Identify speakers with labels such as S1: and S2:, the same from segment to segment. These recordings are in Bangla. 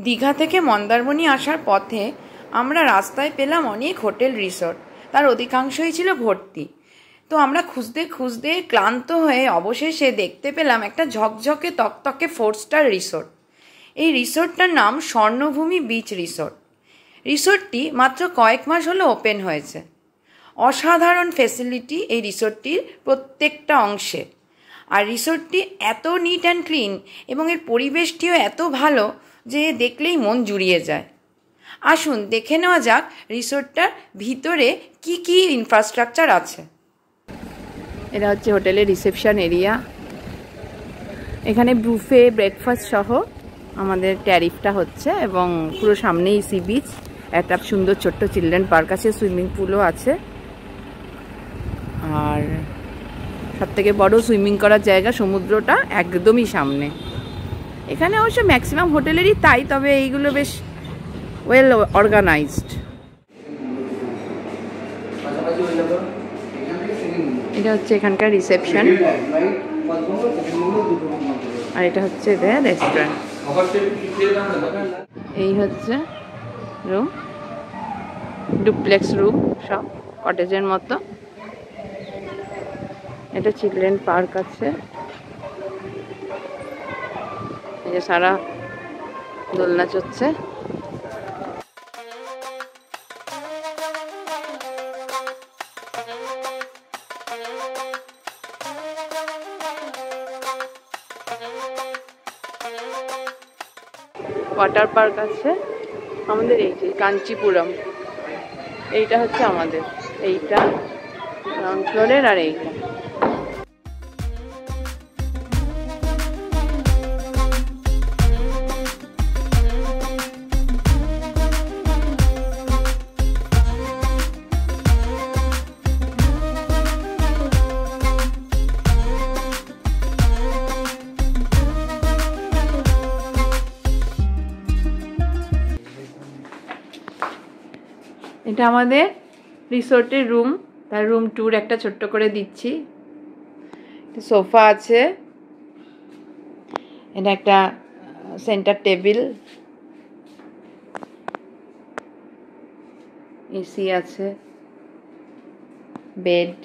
S1: দীঘা থেকে মন্দারমণি আসার পথে আমরা রাস্তায় পেলাম অনেক হোটেল রিসর্ট। তার অধিকাংশই ছিল ভর্তি। তো আমরা খুঁজতে খুঁজতে ক্লান্ত হয়ে অবশেষে দেখতে পেলাম একটা ঝকঝকে তকতকে 4 স্টার রিসর্ট। এই রিসর্টটার নাম স্বর্ণভূমি বিচ রিসর্ট। রিসর্টটি মাত্র কয়েক মাস হলো ওপেন হয়েছে। অসাধারণ ফেসিলিটি এই রিসর্টটির প্রত্যেকটা অংশে। আর রিসর্টটি এত নিট অ্যান্ড ক্লিন এবং এর পরিবেশটিও এত ভালো যে দেখলেই মন জুড়িয়ে যায়। আসুন দেখে নেওয়া যাক রিসর্টটার ভিতরে কি কি ইনফ্রাস্ট্রাকচার আছে। এটা হচ্ছে হোটেলের রিসেপশন এরিয়া। এখানে বুফে ব্রেকফাস্ট সহ আমাদের ট্যারিফটা হচ্ছে এবং পুরো সামনেই সি বিচ, একটা সুন্দর ছোট্ট চিলড্রেন পার্ক আছে, সুইমিং পুলও আছে। আর সবথেকে বড় সুইমিং করার জায়গা সমুদ্রটা একদমই সামনে। এখানে অবশ্য ম্যাক্সিমাম হোটেলেরই তাই, তবে এইগুলো বেশ ওয়েল অর্গানাইজড। এটা হচ্ছে এখানকার রিসেপশন, আর এটা হচ্ছে এদের রেস্টুরেন্ট। এই হচ্ছে রুম, ডুপ্লেক্স রুম, সব কটেজের মতো। এটা চিলড্রেন পার্ক আছে, এই যে সারা দোলনা চলছে। ওয়াটার পার্ক আছে আমাদের, এই যে কাঞ্চিপুরম, এইটা হচ্ছে আমাদের, এইটা গ্রাউন্ড ফ্লোরের, আর এইটা। এটা আমাদের রিসোর্টের রুম, তার রুম ট্যুর একটা ছোট্ট করে দিচ্ছি। সোফা আছে, এটা একটা সেন্টার টেবিল, এসি আছে, bed,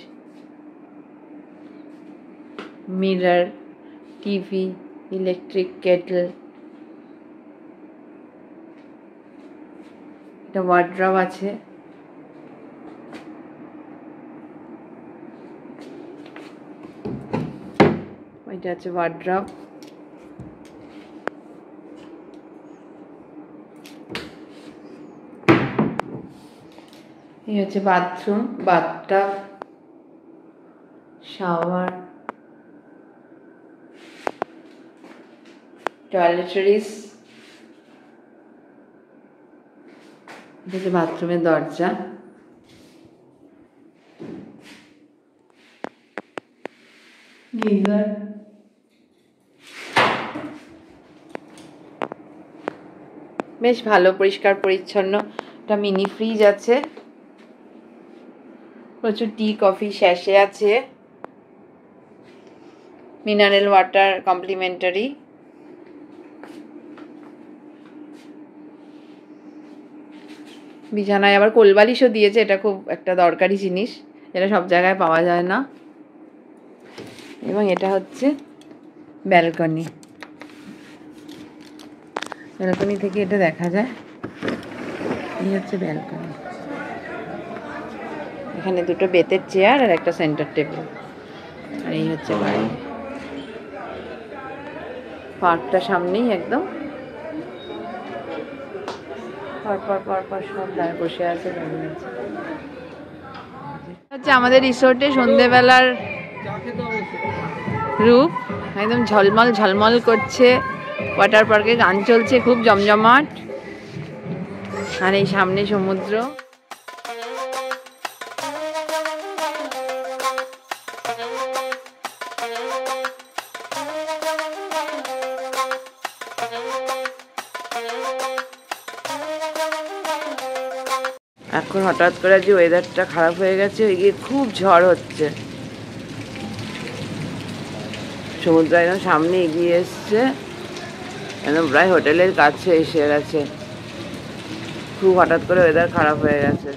S1: mirror, TV, electric Kettle, এটা ওয়ার্ড্রব আছে, এটা হচ্ছে ওয়ার্ড্রব। এই হচ্ছে বাথরুম, বাথটাব, শাওয়ার, টয়লেটরিজ, এটা হচ্ছে বাথরুমের দরজা, গিজার, বেশ ভালো পরিষ্কার পরিচ্ছন্ন। একটা মিনি ফ্রিজ আছে, প্রচুর টি কফি স্যাশে আছে, মিনারেল ওয়াটার কমপ্লিমেন্টারি। বিছানায় আবার কোলবালিশও দিয়েছে, এটা খুব একটা দরকারি জিনিস, যেটা সব জায়গায় পাওয়া যায় না। এবং এটা হচ্ছে ব্যালকনি, ব্যালকনি থেকে এটা দেখা যায়। এই হচ্ছে ব্যালকনি, এখানে দুটো বেতের চেয়ার আর একটা সেন্টার টেবিল। আর এই হচ্ছে বাড়ি, পার্কটা সামনেই একদম, পরপর সব দাঁড়িয়ে বসে আছে, দাঁড়িয়ে আছে। হচ্ছে আমাদের রিসোর্টে সন্ধেবেলার রূপ, একদম ঝলমল ঝলমল করছে। ওয়াটার পার্কে গান চলছে খুব জমজমাট, আর এই সামনে সমুদ্র। এখন হঠাৎ করে যে ওয়েদারটা খারাপ হয়ে গেছে, ওইদিকে খুব ঝড় হচ্ছে, সমুদ্র একদম সামনে এগিয়ে এসছে। একদম প্রায় হোটেলের কাছে এসে গেছে। খুব হঠাৎ করে ওয়েদার খারাপ হয়ে গেছে,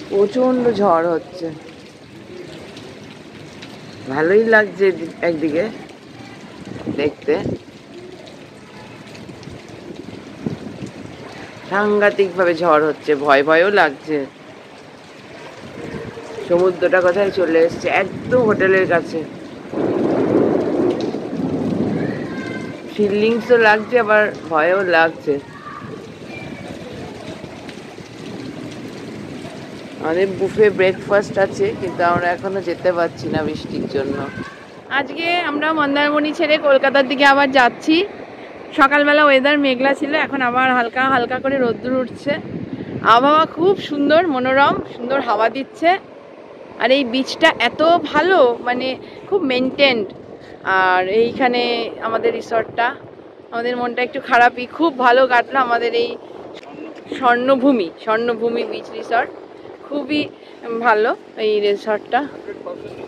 S1: প্রচন্ড ঝড় হচ্ছে। ভালোই লাগছে একদিকে দেখতে, সাংঘাতিক ভাবে ঝড় হচ্ছে, ভয় ভয়ও লাগছে। সমুদ্রটা কোথায় চলে এসছে, একদম হোটেলের কাছে। ফিলিংসও লাগছে, আবার ভয়ও লাগছে। আমাদের বুফে ব্রেকফাস্ট আছে, কিন্তু আমরা এখনো যেতে পারছি না বৃষ্টির জন্য। আজকে আমরা মন্দারমণি ছেড়ে কলকাতার দিকে আবার যাচ্ছি। সকালবেলা ওয়েদার মেঘলা ছিল, এখন আবার হালকা হালকা করে রোদ্দুর উঠছে। আবহাওয়া খুব সুন্দর, মনোরম, সুন্দর হাওয়া দিচ্ছে। আর এই বিচটা এত ভালো, মানে খুব মেনটেন্ড। আর এইখানে আমাদের রিসর্টটা, আমাদের মনটা একটু খারাপই, খুব ভালো কাটলো আমাদের এই স্বর্ণভূমি বিচ রিসর্ট। খুবই ভালো এই রিসর্টটা,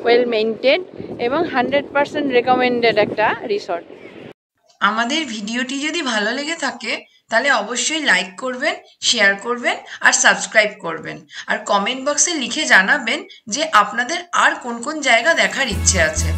S1: ওয়েল মেনটেন এবং 100% রেকমেন্ডেড একটা রিসর্ট। আমাদের ভিডিওটি যদি ভালো লেগে থাকে তাহলে অবশ্যই লাইক করবেন, শেয়ার করবেন আর সাবস্ক্রাইব করবেন। আর কমেন্ট বক্সে লিখে জানাবেন যে আপনাদের আর কোন কোন জায়গা দেখার ইচ্ছে আছে।